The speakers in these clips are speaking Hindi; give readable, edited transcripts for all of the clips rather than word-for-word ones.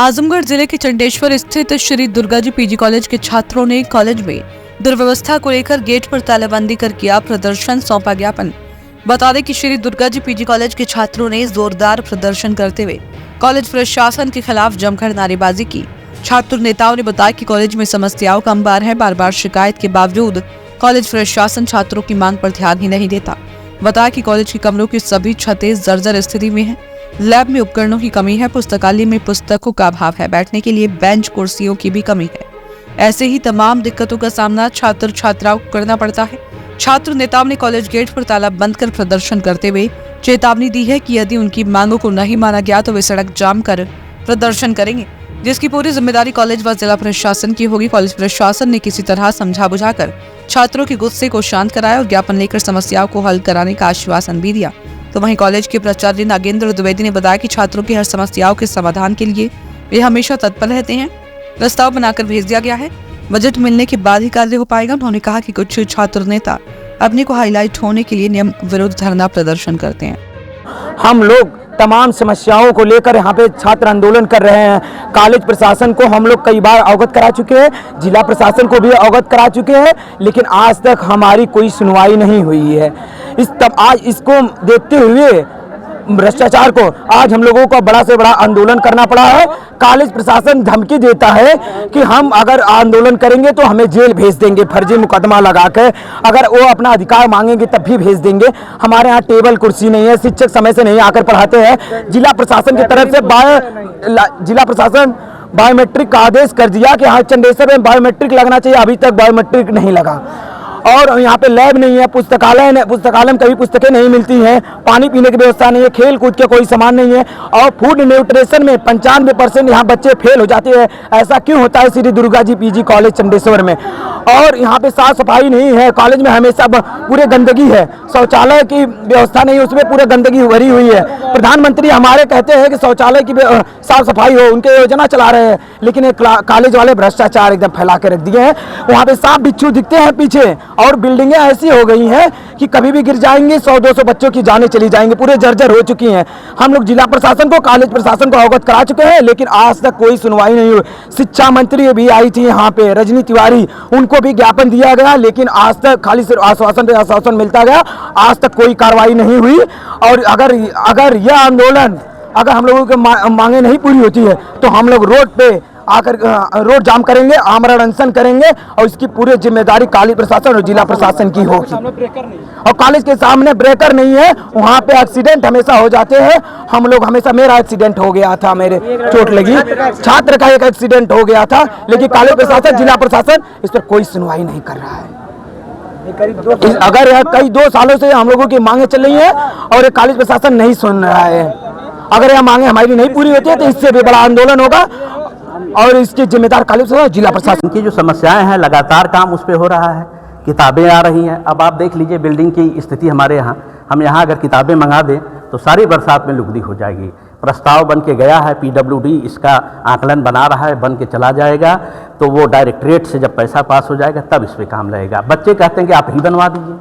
आजमगढ़ जिले के चंडेश्वर स्थित श्री दुर्गाजी पीजी कॉलेज के छात्रों ने कॉलेज में दुर्व्यवस्था को लेकर गेट पर तालाबंदी कर किया प्रदर्शन, सौंपा ज्ञापन। बता दें कि श्री दुर्गाजी पीजी कॉलेज के छात्रों ने जोरदार प्रदर्शन करते हुए कॉलेज प्रशासन के खिलाफ जमकर नारेबाजी की। छात्र नेताओं ने बताया कि कॉलेज में समस्याओं का अंबार है। बार बार शिकायत के बावजूद कॉलेज प्रशासन छात्रों की मांग पर ध्यान ही नहीं देता। बताया कि कॉलेज के कमरों की सभी छतें जर्जर स्थिति में है। लैब में उपकरणों की कमी है। पुस्तकालय में पुस्तकों का अभाव है। बैठने के लिए बेंच कुर्सियों की भी कमी है। ऐसे ही तमाम दिक्कतों का सामना छात्र छात्राओं को करना पड़ता है। छात्र नेताओं ने कॉलेज गेट पर ताला बंद कर प्रदर्शन करते हुए चेतावनी दी है कि यदि उनकी मांगों को नहीं माना गया तो वे सड़क जाम कर प्रदर्शन करेंगे, जिसकी पूरी जिम्मेदारी कॉलेज व जिला प्रशासन की होगी। कॉलेज प्रशासन ने किसी तरह समझा बुझाकर छात्रों के गुस्से को शांत कराया और ज्ञापन लेकर समस्याओं को हल कराने का आश्वासन भी दिया। तो वहीं कॉलेज के प्राचार्य नागेंद्र द्विवेदी ने बताया कि छात्रों की हर समस्याओं के समाधान के लिए वे हमेशा तत्पर रहते हैं। प्रस्ताव बनाकर भेज दिया गया है। बजट मिलने के बाद ही कार्य हो पाएगा। उन्होंने कहा कि कुछ छात्र नेता अपने को हाईलाइट होने के लिए नियम विरुद्ध धरना प्रदर्शन करते हैं। हम लोग तमाम समस्याओं को लेकर यहाँ पे छात्र आंदोलन कर रहे हैं। कॉलेज प्रशासन को हम लोग कई बार अवगत करा चुके हैं, जिला प्रशासन को भी अवगत करा चुके हैं, लेकिन आज तक हमारी कोई सुनवाई नहीं हुई है। आज इसको देखते हुए भ्रष्टाचार को आज हम लोगों को बड़ा से बड़ा आंदोलन करना पड़ा है। कॉलेज प्रशासन धमकी देता है कि हम अगर आंदोलन करेंगे तो हमें जेल भेज देंगे, फर्जी मुकदमा लगाकर। अगर वो अपना अधिकार मांगेंगे तब भी भेज देंगे। हमारे यहाँ टेबल कुर्सी नहीं है, शिक्षक समय से नहीं आकर पढ़ाते हैं। जिला प्रशासन की तरफ से जिला प्रशासन बायोमेट्रिक का आदेश कर दिया कि हाँ चंडेश्वर में बायोमेट्रिक लगना चाहिए, अभी तक बायोमेट्रिक नहीं लगा। और यहाँ पे लैब नहीं है, पुस्तकालय में कभी पुस्तकें नहीं मिलती हैं, पानी पीने की व्यवस्था नहीं है, खेल कूद के कोई सामान नहीं है। और फूड न्यूट्रिशन में 95% यहाँ बच्चे फेल हो जाते हैं। ऐसा क्यों होता है श्री दुर्गा जी पीजी कॉलेज चंडेश्वर में? और यहाँ पे साफ सफाई नहीं है। कॉलेज में हमेशा पूरे गंदगी है। शौचालय की व्यवस्था नहीं है, उसमें पूरे गंदगी भरी हुई है। प्रधानमंत्री हमारे कहते हैं कि शौचालय की साफ सफाई हो, उनके योजना चला रहे हैं, लेकिन कॉलेज वाले भ्रष्टाचार एकदम फैला के रख दिए हैं। वहाँ पे सांप बिच्छू दिखते हैं पीछे, और बिल्डिंगें ऐसी हो गई हैं कि कभी भी गिर जाएंगी, 100-200 बच्चों की जानें चली जाएंगी, पूरे जर्जर हो चुकी हैं। हम लोग जिला प्रशासन को, कॉलेज प्रशासन को अवगत करा चुके हैं, लेकिन आज तक कोई सुनवाई नहीं हुई। शिक्षा मंत्री भी आई थी यहाँ पे, रजनी तिवारी, उनको भी ज्ञापन दिया गया, लेकिन आज तक खाली सिर्फ आश्वासन पे आश्वासन मिलता गया। आज तक कोई कार्रवाई नहीं हुई। और अगर यह आंदोलन अगर हम लोगों की मांगे नहीं पूरी होती है तो हम लोग रोड पे आकर रोड जाम करेंगे, आमरण अनशन करेंगे, और इसकी पूरी जिम्मेदारी कॉलेज प्रशासन और जिला प्रशासन की होगी। और कॉलेज के सामने ब्रेकर नहीं है, वहाँ पे एक्सीडेंट हमेशा हो जाते हैं। हम लोग हमेशा, मेरा एक्सीडेंट हो गया था, मेरे चोट लगी, छात्र का एक एक्सीडेंट हो गया था, लेकिन कॉलेज प्रशासन, जिला प्रशासन इस पर कोई सुनवाई नहीं कर रहा है। अगर यह कई 2 सालों से हम लोगों की मांगे चल रही है और कॉलेज प्रशासन नहीं सुन रहा है। अगर यह मांगे हमारी नहीं पूरी होती है तो इससे भी बड़ा आंदोलन होगा, और इसके जिम्मेदार कॉलेज से जिला प्रशासन की जो समस्याएं हैं, लगातार काम उस पर हो रहा है। किताबें आ रही हैं। अब आप देख लीजिए बिल्डिंग की स्थिति हमारे यहाँ, हम यहाँ अगर किताबें मंगा दें तो सारी बरसात में लुगदी हो जाएगी। प्रस्ताव बन के गया है, PWD इसका आकलन बना रहा है, बन के चला जाएगा, तो वो डायरेक्टरेट से जब पैसा पास हो जाएगा तब इस पर काम लगेगा। बच्चे कहते हैं कि आप ही बनवा दीजिए,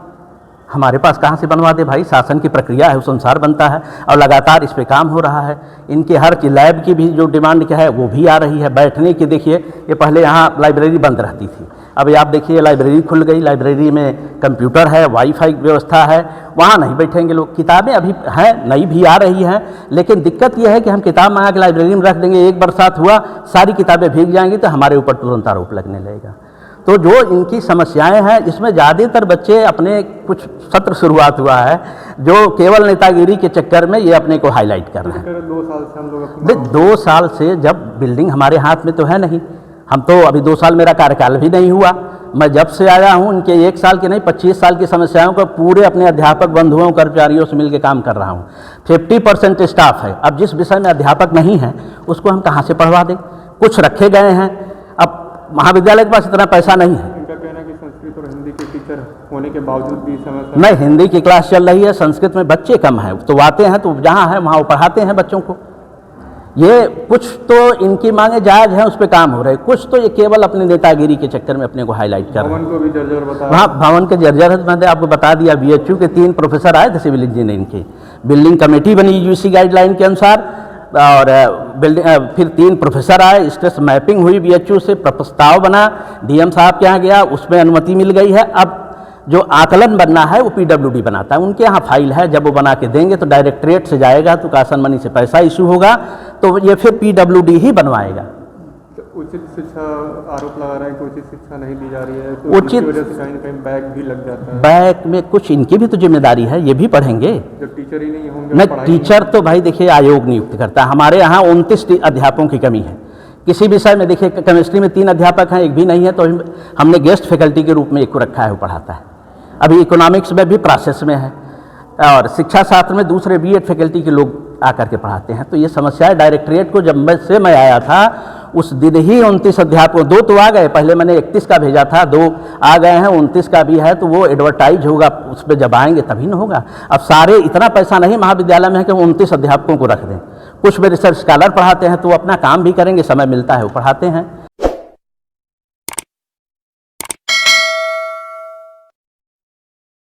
हमारे पास कहाँ से बनवा दे भाई? शासन की प्रक्रिया है, उस अनुसार बनता है, और लगातार इस पे काम हो रहा है। इनके हर लैब की भी जो डिमांड क्या है वो भी आ रही है। बैठने की देखिए, ये पहले यहाँ लाइब्रेरी बंद रहती थी, अब आप देखिए लाइब्रेरी खुल गई। लाइब्रेरी में कंप्यूटर है, वाईफाई व्यवस्था है, वहाँ नहीं बैठेंगे लोग। किताबें अभी हैं, नई भी आ रही हैं, लेकिन दिक्कत यह है कि हम किताब मंगा के लाइब्रेरी में रख देंगे, एक बरसात हुआ सारी किताबें भीग जाएंगी तो हमारे ऊपर तुरंत आरोप लगने लगेगा। तो जो इनकी समस्याएं हैं, इसमें ज़्यादातर बच्चे अपने कुछ सत्र शुरुआत हुआ है जो केवल नेतागिरी के चक्कर में ये अपने को हाईलाइट कर रहे हैं। 2 साल से हम लोग 2 साल से जब बिल्डिंग हमारे हाथ में तो है नहीं, हम तो अभी 2 साल मेरा कार्यकाल भी नहीं हुआ। मैं जब से आया हूँ उनके 1 साल के नहीं 25 साल की समस्याओं को पूरे अपने अध्यापक बंधुओं कर्मचारियों से मिलकर काम कर रहा हूँ। 50% स्टाफ है। अब जिस विषय में अध्यापक नहीं है उसको हम कहाँ से पढ़वा दें? कुछ रखे गए हैं, अब महाविद्यालय के पास इतना पैसा नहीं है। इनका कहना है कि संस्कृत और हिंदी के टीचर होने के बावजूद भी समस्या नहीं, हिंदी की क्लास चल रही है, संस्कृत में बच्चे कम हैं, तो आते हैं तो जहाँ है वहाँ वो पढ़ाते हैं बच्चों को। ये कुछ तो इनकी मांगे जायज़ हैं, उस पर काम हो रहे हैं, कुछ तो ये केवल अपने नेतागिरी के चक्कर में अपने को हाईलाइट कर रहे हैं। भवन को भी जर्जर बताया। हाँ, भवन के जर्जर है, मैंने आपको बता दिया। BHU के 3 प्रोफेसर आए थे सिविल इंजीनियरिंग के, बिल्डिंग कमेटी बनी UGC गाइडलाइन के अनुसार, और बिल्डिंग फिर 3 प्रोफेसर आए, स्ट्रेस मैपिंग हुई बीएचयू से, प्रस्ताव बना, डीएम साहब के यहाँ गया, उसमें अनुमति मिल गई है। अब जो आकलन बनना है वो पीडब्ल्यूडी बनाता है, उनके यहाँ फाइल है, जब वो बना के देंगे तो डायरेक्टरेट से जाएगा तो कासन मनी से पैसा इशू होगा, तो ये फिर पीडब्ल्यूडी ही बनवाएगा। तो उचित शिक्षा आरोप लगा रहा है कि उचित शिक्षा नहीं दी जा रही है, तो उचित वजह से कहीं ना कहीं बैक भी लग जाता है। बैक में कुछ इनकी भी तो जिम्मेदारी है, ये भी पढ़ेंगे। जब टीचर ही नहीं होंगे, नहीं, पढ़ाई टीचर तो भाई देखिए आयोग नियुक्त करता है। हमारे यहाँ 29 अध्यापकों की कमी है किसी विषय में। देखिए केमिस्ट्री में 3 अध्यापक हैं, एक भी नहीं है, तो हमने गेस्ट फैकल्टी के रूप में एक को रखा है, वो पढ़ाता है। अभी इकोनॉमिक्स में भी प्रोसेस में है, और शिक्षा शास्त्र में दूसरे बीएड फैकल्टी के लोग आकर के पढ़ाते हैं। तो ये समस्या है डायरेक्टरेट को। जब मैं आया था उस दिन ही 29 अध्यापकों, 2 तो आ गए, पहले मैंने 31 का भेजा था, 2 आ गए हैं, 29 का भी है, तो वो एडवर्टाइज होगा, उस पर जब आएंगे तभी ना होगा। अब सारे इतना पैसा नहीं महाविद्यालय में है कि 29 अध्यापकों को रख दें। कुछ में रिसर्च स्कॉलर पढ़ाते हैं तो वो अपना काम भी करेंगे, समय मिलता है वो पढ़ाते हैं।